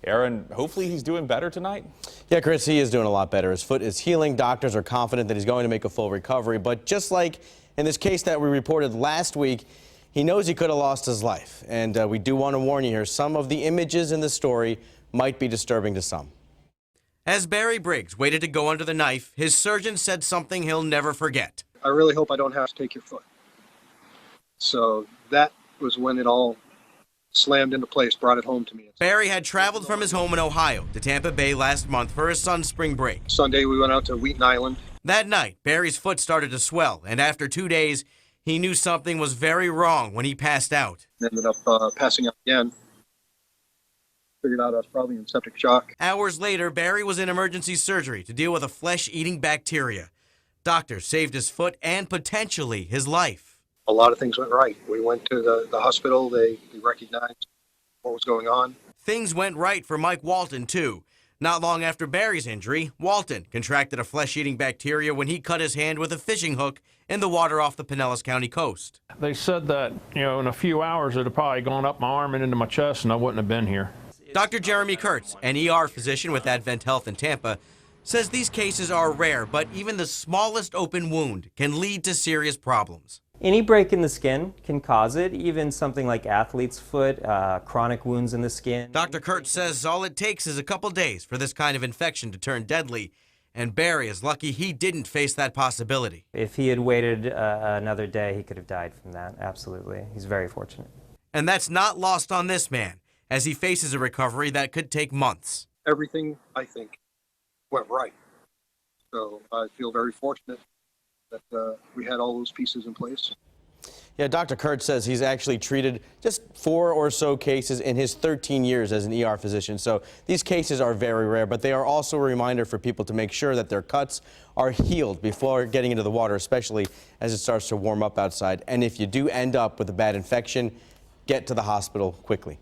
Aaron, hopefully he's doing better tonight. Yeah, Chris, he is doing a lot better. His foot is healing. Doctors are confident that he's going to make a full recovery. But just like in this case that we reported last week, he knows he could have lost his life. And we do want to warn you here, some of the images in the story might be disturbing to some. As Barry Briggs waited to go under the knife, his surgeon said something he'll never forget. I really hope I don't have to take your foot. So that was when it all slammed into place, brought it home to me. Barry had traveled from his home in Ohio to Tampa Bay last month for his son's spring break. Sunday we went out to Weedon Island. That night, Barry's foot started to swell, and after 2 days, he knew something was very wrong when he passed out. Ended up passing out again. Figured out I was probably in septic shock. Hours later, Barry was in emergency surgery to deal with a flesh-eating bacteria. Doctors saved his foot and potentially his life. A lot of things went right. We went to the hospital. They recognized what was going on. Things went right for Mike Walton, too. Not long after Barry's injury, Walton contracted a flesh-eating bacteria when he cut his hand with a fishing hook in the water off the Pinellas County coast. They said that, in a few hours it had probably gone up my arm and into my chest and I wouldn't have been here. Dr. Jeremy Kurtz, an ER physician with Advent Health in Tampa, says these cases are rare, but even the smallest open wound can lead to serious problems. Any break in the skin can cause it, even something like athlete's foot, chronic wounds in the skin. Dr. Kurtz says all it takes is a couple days for this kind of infection to turn deadly, and Barry is lucky he didn't face that possibility. If he had waited another day, he could have died from that, absolutely. He's very fortunate. And that's not lost on this man, as he faces a recovery that could take months. Everything, I think, went right. So I feel very fortunate that we had all those pieces in place. Yeah, Dr. Kurtz says he's actually treated just 4 or so cases in his 13 years as an ER physician. So these cases are very rare, but they are also a reminder for people to make sure that their cuts are healed before getting into the water, especially as it starts to warm up outside. And if you do end up with a bad infection, get to the hospital quickly.